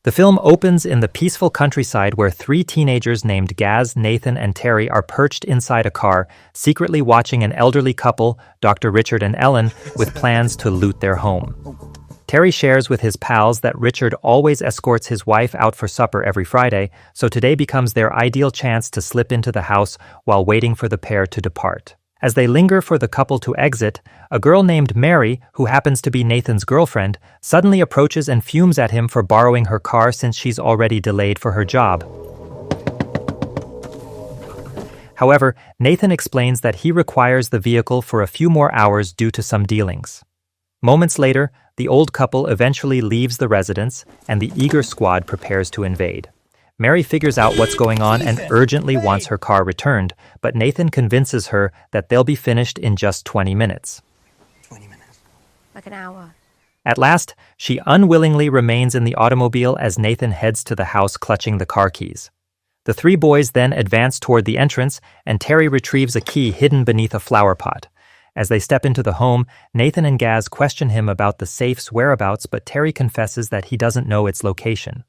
The film opens in the peaceful countryside where three teenagers named Gaz, Nathan, and Terry are perched inside a car, secretly watching an elderly couple, Dr. Richard and Ellen, with plans to loot their home. Terry shares with his pals that Richard always escorts his wife out for supper every Friday, so today becomes their ideal chance to slip into the house while waiting for the pair to depart. As they linger for the couple to exit, a girl named Mary, who happens to be Nathan's girlfriend, suddenly approaches and fumes at him for borrowing her car since she's already delayed for her job. However, Nathan explains that he requires the vehicle for a few more hours due to some dealings. Moments later, the old couple eventually leaves the residence, and the eager squad prepares to invade. Mary figures out what's going on and urgently wants her car returned, but Nathan convinces her that they'll be finished in just 20 minutes. 20 minutes. Like an hour. At last, she unwillingly remains in the automobile as Nathan heads to the house clutching the car keys. The three boys then advance toward the entrance, and Terry retrieves a key hidden beneath a flower pot. As they step into the home, Nathan and Gaz question him about the safe's whereabouts, but Terry confesses that he doesn't know its location.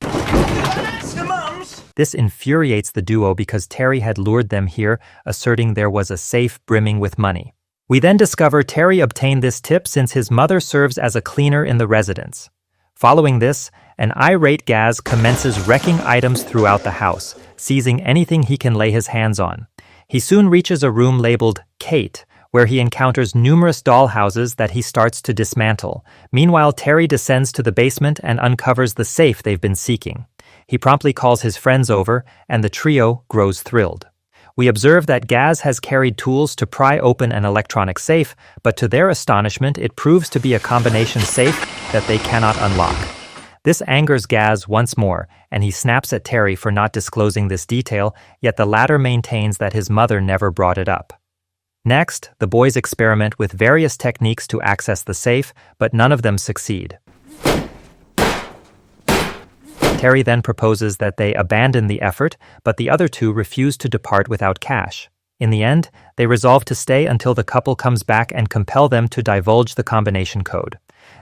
This infuriates the duo because Terry had lured them here, asserting there was a safe brimming with money. We then discover Terry obtained this tip since his mother serves as a cleaner in the residence. Following this, an irate Gaz commences wrecking items throughout the house, seizing anything he can lay his hands on. He soon reaches a room labeled Kate, where he encounters numerous dollhouses that he starts to dismantle. Meanwhile, Terry descends to the basement and uncovers the safe they've been seeking. He promptly calls his friends over, and the trio grows thrilled. We observe that Gaz has carried tools to pry open an electronic safe, but to their astonishment, it proves to be a combination safe that they cannot unlock. This angers Gaz once more, and he snaps at Terry for not disclosing this detail, yet the latter maintains that his mother never brought it up. Next, the boys experiment with various techniques to access the safe, but none of them succeed. Terry then proposes that they abandon the effort, but the other two refuse to depart without cash. In the end, they resolve to stay until the couple comes back and compel them to divulge the combination code.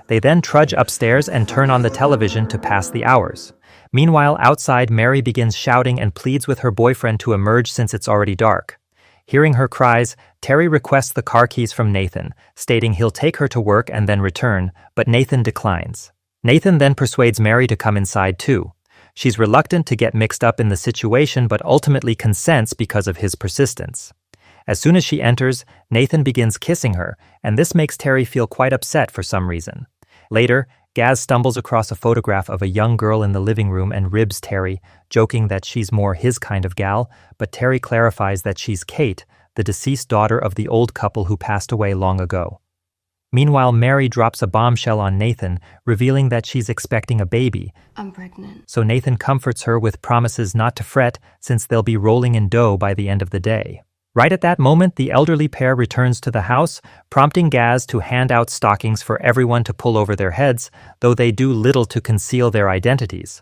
They then trudge upstairs and turn on the television to pass the hours. Meanwhile, outside, Mary begins shouting and pleads with her boyfriend to emerge since it's already dark. Hearing her cries, Terry requests the car keys from Nathan, stating he'll take her to work and then return, but Nathan declines. Nathan then persuades Mary to come inside too. She's reluctant to get mixed up in the situation but ultimately consents because of his persistence. As soon as she enters, Nathan begins kissing her, and this makes Terry feel quite upset for some reason. Later, Gaz stumbles across a photograph of a young girl in the living room and ribs Terry, joking that she's more his kind of gal, but Terry clarifies that she's Kate, the deceased daughter of the old couple who passed away long ago. Meanwhile, Mary drops a bombshell on Nathan, revealing that she's expecting a baby. I'm pregnant. So Nathan comforts her with promises not to fret since they'll be rolling in dough by the end of the day. Right at that moment, the elderly pair returns to the house, prompting Gaz to hand out stockings for everyone to pull over their heads, though they do little to conceal their identities.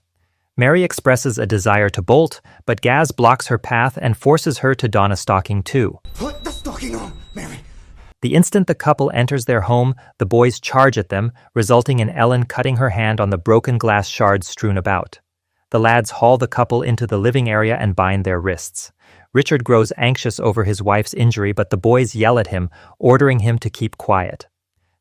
Mary expresses a desire to bolt, but Gaz blocks her path and forces her to don a stocking too. Put the stocking on, Mary. The instant the couple enters their home, the boys charge at them, resulting in Ellen cutting her hand on the broken glass shards strewn about. The lads haul the couple into the living area and bind their wrists. Richard grows anxious over his wife's injury, but the boys yell at him, ordering him to keep quiet.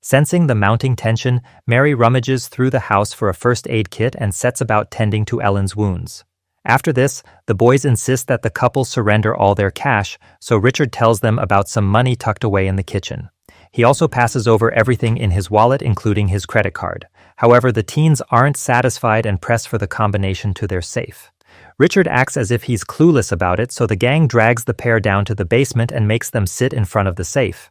Sensing the mounting tension, Mary rummages through the house for a first aid kit and sets about tending to Ellen's wounds. After this, the boys insist that the couple surrender all their cash, so Richard tells them about some money tucked away in the kitchen. He also passes over everything in his wallet, including his credit card. However, the teens aren't satisfied and press for the combination to their safe. Richard acts as if he's clueless about it, so the gang drags the pair down to the basement and makes them sit in front of the safe.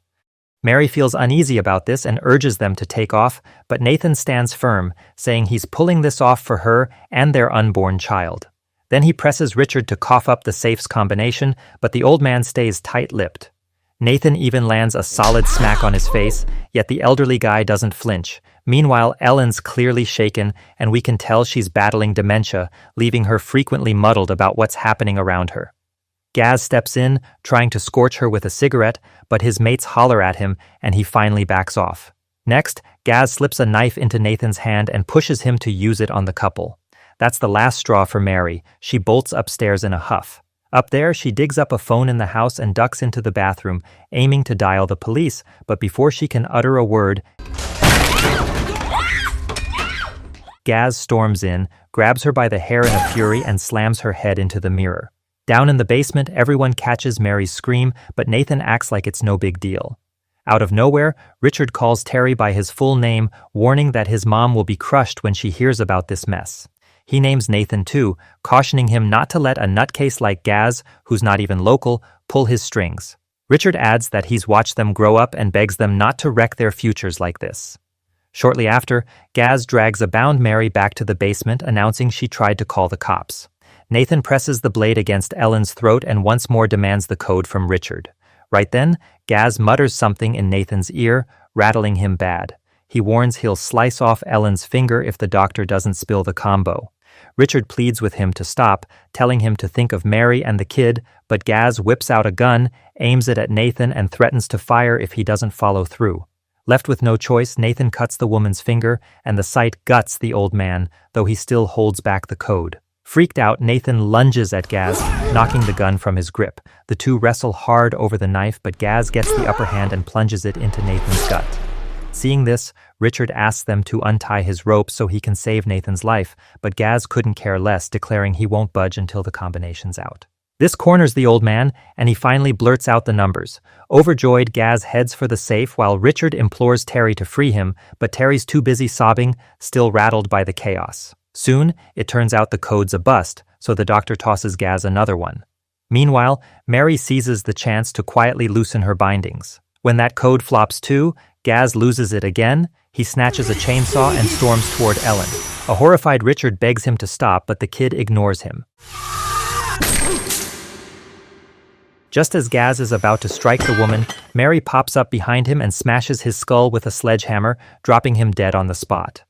Mary feels uneasy about this and urges them to take off, but Nathan stands firm, saying he's pulling this off for her and their unborn child. Then he presses Richard to cough up the safe's combination, but the old man stays tight-lipped. Nathan even lands a solid smack on his face, yet the elderly guy doesn't flinch. Meanwhile, Ellen's clearly shaken, and we can tell she's battling dementia, leaving her frequently muddled about what's happening around her. Gaz steps in, trying to scorch her with a cigarette, but his mates holler at him, and he finally backs off. Next, Gaz slips a knife into Nathan's hand and pushes him to use it on the couple. That's the last straw for Mary. She bolts upstairs in a huff. Up there, she digs up a phone in the house and ducks into the bathroom, aiming to dial the police, but before she can utter a word, Gaz storms in, grabs her by the hair in a fury, and slams her head into the mirror. Down in the basement, everyone catches Mary's scream, but Nathan acts like it's no big deal. Out of nowhere, Richard calls Terry by his full name, warning that his mom will be crushed when she hears about this mess. He names Nathan too, cautioning him not to let a nutcase like Gaz, who's not even local, pull his strings. Richard adds that he's watched them grow up and begs them not to wreck their futures like this. Shortly after, Gaz drags a bound Mary back to the basement, announcing she tried to call the cops. Nathan presses the blade against Ellen's throat and once more demands the code from Richard. Right then, Gaz mutters something in Nathan's ear, rattling him bad. He warns he'll slice off Ellen's finger if the doctor doesn't spill the combo. Richard pleads with him to stop, telling him to think of Mary and the kid, but Gaz whips out a gun, aims it at Nathan, and threatens to fire if he doesn't follow through. Left with no choice, Nathan cuts the woman's finger, and the sight guts the old man, though he still holds back the code. Freaked out, Nathan lunges at Gaz, knocking the gun from his grip. The two wrestle hard over the knife, but Gaz gets the upper hand and plunges it into Nathan's gut. Seeing this, Richard asks them to untie his rope so he can save Nathan's life, but Gaz couldn't care less, declaring he won't budge until the combination's out. This corners the old man, and he finally blurts out the numbers. Overjoyed, Gaz heads for the safe while Richard implores Terry to free him, but Terry's too busy sobbing, still rattled by the chaos. Soon, it turns out the code's a bust, so the doctor tosses Gaz another one. Meanwhile, Mary seizes the chance to quietly loosen her bindings. When that code flops too, Gaz loses it again. He snatches a chainsaw and storms toward Ellen. A horrified Richard begs him to stop, but the kid ignores him. Just as Gaz is about to strike the woman, Mary pops up behind him and smashes his skull with a sledgehammer, dropping him dead on the spot.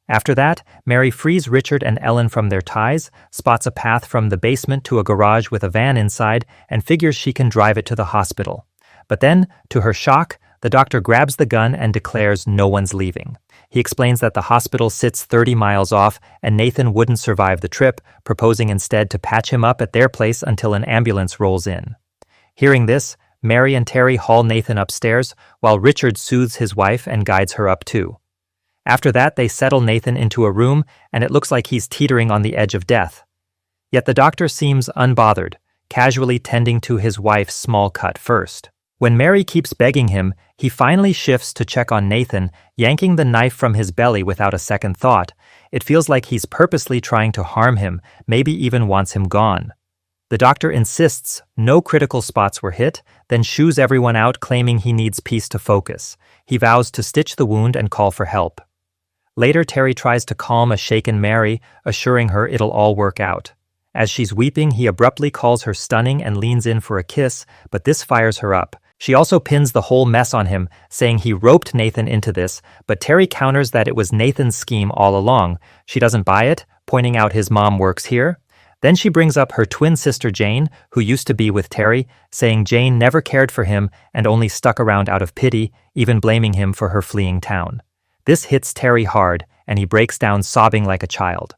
After that, Mary frees Richard and Ellen from their ties, spots a path from the basement to a garage with a van inside, and figures she can drive it to the hospital. But then, to her shock, the doctor grabs the gun and declares no one's leaving. He explains that the hospital sits 30 miles off and Nathan wouldn't survive the trip, proposing instead to patch him up at their place until an ambulance rolls in. Hearing this, Mary and Terry haul Nathan upstairs, while Richard soothes his wife and guides her up too. After that, they settle Nathan into a room, and it looks like he's teetering on the edge of death. Yet the doctor seems unbothered, casually tending to his wife's small cut first. When Mary keeps begging him, he finally shifts to check on Nathan, yanking the knife from his belly without a second thought. It feels like he's purposely trying to harm him, maybe even wants him gone. The doctor insists no critical spots were hit, then shoos everyone out, claiming he needs peace to focus. He vows to stitch the wound and call for help. Later, Terry tries to calm a shaken Mary, assuring her it'll all work out. As she's weeping, he abruptly calls her stunning and leans in for a kiss, but this fires her up. She also pins the whole mess on him, saying he roped Nathan into this, but Terry counters that it was Nathan's scheme all along. She doesn't buy it, pointing out his mom works here. Then she brings up her twin sister Jane, who used to be with Terry, saying Jane never cared for him and only stuck around out of pity, even blaming him for her fleeing town. This hits Terry hard, and he breaks down sobbing like a child.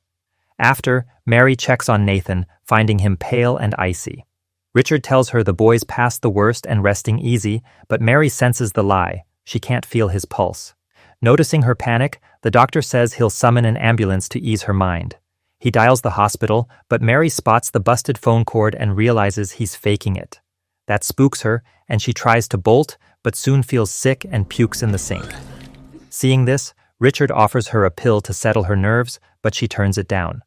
After, Mary checks on Nathan, finding him pale and icy. Richard tells her the boy's past the worst and resting easy, but Mary senses the lie. She can't feel his pulse. Noticing her panic, the doctor says he'll summon an ambulance to ease her mind. He dials the hospital, but Mary spots the busted phone cord and realizes he's faking it. That spooks her, and she tries to bolt, but soon feels sick and pukes in the sink. Seeing this, Richard offers her a pill to settle her nerves, but she turns it down.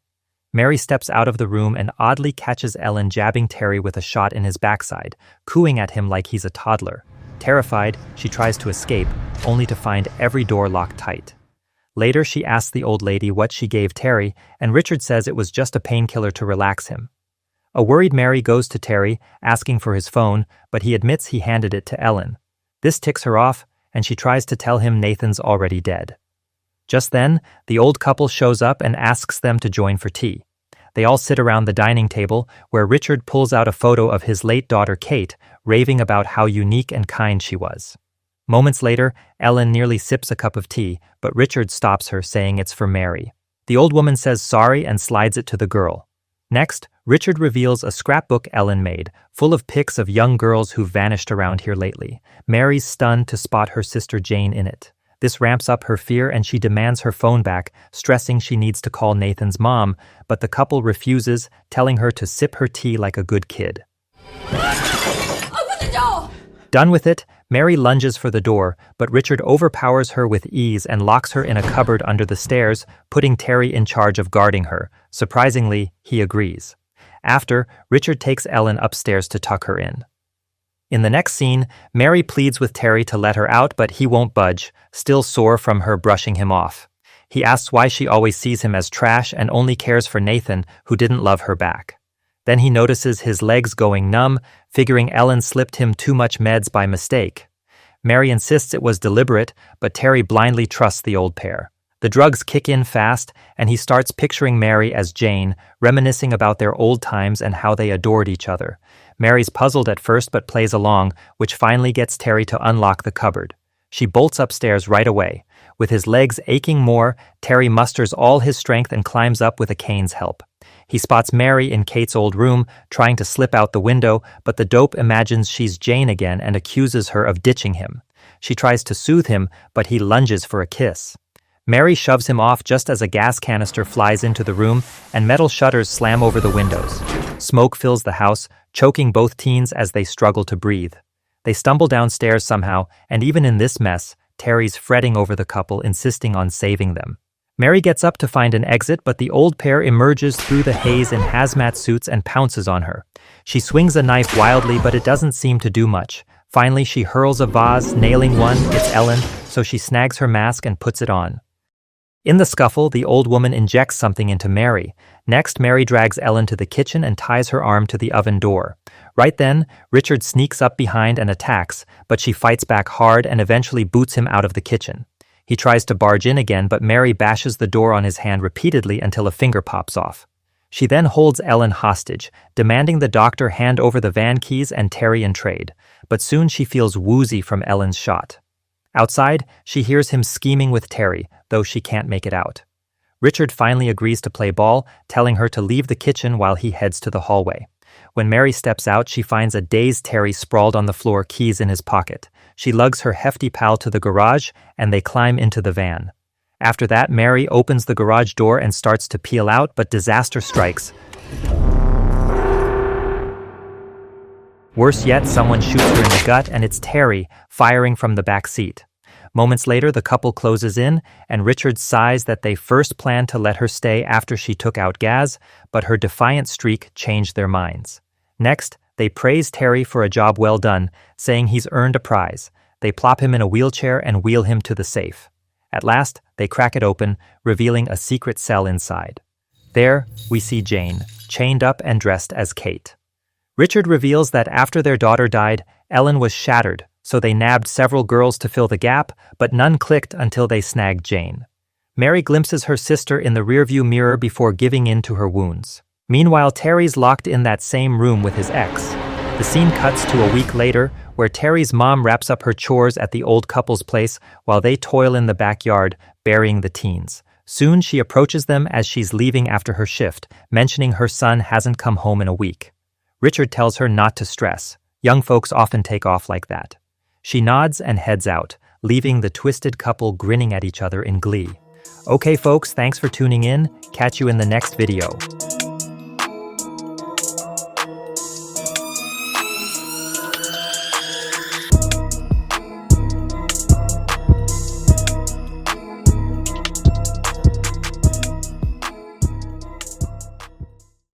Mary steps out of the room and oddly catches Ellen jabbing Terry with a shot in his backside, cooing at him like he's a toddler. Terrified, she tries to escape, only to find every door locked tight. Later, she asks the old lady what she gave Terry, and Richard says it was just a painkiller to relax him. A worried Mary goes to Terry, asking for his phone, but he admits he handed it to Ellen. This ticks her off, and she tries to tell him Nathan's already dead. Just then, the old couple shows up and asks them to join for tea. They all sit around the dining table, where Richard pulls out a photo of his late daughter Kate, raving about how unique and kind she was. Moments later, Ellen nearly sips a cup of tea, but Richard stops her, saying it's for Mary. The old woman says sorry and slides it to the girl. Next, Richard reveals a scrapbook Ellen made, full of pics of young girls who've vanished around here lately. Mary's stunned to spot her sister Jane in it. This ramps up her fear and she demands her phone back, stressing she needs to call Nathan's mom, but the couple refuses, telling her to sip her tea like a good kid. Open the door! Done with it, Mary lunges for the door, but Richard overpowers her with ease and locks her in a cupboard under the stairs, putting Terry in charge of guarding her. Surprisingly, he agrees. After, Richard takes Ellen upstairs to tuck her in. In the next scene, Mary pleads with Terry to let her out, but he won't budge, still sore from her brushing him off. He asks why she always sees him as trash and only cares for Nathan, who didn't love her back. Then he notices his legs going numb, figuring Ellen slipped him too much meds by mistake. Mary insists it was deliberate, but Terry blindly trusts the old pair. The drugs kick in fast, and he starts picturing Mary as Jane, reminiscing about their old times and how they adored each other. Mary's puzzled at first but plays along, which finally gets Terry to unlock the cupboard. She bolts upstairs right away. With his legs aching more, Terry musters all his strength and climbs up with a cane's help. He spots Mary in Kate's old room, trying to slip out the window, but the dope imagines she's Jane again and accuses her of ditching him. She tries to soothe him, but he lunges for a kiss. Mary shoves him off just as a gas canister flies into the room and metal shutters slam over the windows. Smoke fills the house, choking both teens as they struggle to breathe. They stumble downstairs somehow, and even in this mess, Terry's fretting over the couple, insisting on saving them. Mary gets up to find an exit, but the old pair emerges through the haze in hazmat suits and pounces on her. She swings a knife wildly, but it doesn't seem to do much. Finally, she hurls a vase, nailing one. It's Ellen, so she snags her mask and puts it on. In the scuffle, the old woman injects something into Mary. Next, Mary drags Ellen to the kitchen and ties her arm to the oven door. Right then, Richard sneaks up behind and attacks, but she fights back hard and eventually boots him out of the kitchen. He tries to barge in again, but Mary bashes the door on his hand repeatedly until a finger pops off. She then holds Ellen hostage, demanding the doctor hand over the van keys and Terry in trade, but soon she feels woozy from Ellen's shot. Outside, she hears him scheming with Terry, though she can't make it out. Richard finally agrees to play ball, telling her to leave the kitchen while he heads to the hallway. When Mary steps out, she finds a dazed Terry sprawled on the floor, keys in his pocket. She lugs her hefty pal to the garage, and they climb into the van. After that, Mary opens the garage door and starts to peel out, but disaster strikes. Worse yet, someone shoots her in the gut, and it's Terry, firing from the back seat. Moments later, the couple closes in, and Richard sighs that they first planned to let her stay after she took out Gaz, but her defiant streak changed their minds. Next, they praise Terry for a job well done, saying he's earned a prize. They plop him in a wheelchair and wheel him to the safe. At last, they crack it open, revealing a secret cell inside. There, we see Jane, chained up and dressed as Kate. Richard reveals that after their daughter died, Ellen was shattered, so they nabbed several girls to fill the gap, but none clicked until they snagged Jane. Mary glimpses her sister in the rearview mirror before giving in to her wounds. Meanwhile, Terry's locked in that same room with his ex. The scene cuts to a week later, where Terry's mom wraps up her chores at the old couple's place while they toil in the backyard, burying the teens. Soon she approaches them as she's leaving after her shift, mentioning her son hasn't come home in a week. Richard tells her not to stress. Young folks often take off like that. She nods and heads out, leaving the twisted couple grinning at each other in glee. Okay folks, thanks for tuning in. Catch you in the next video.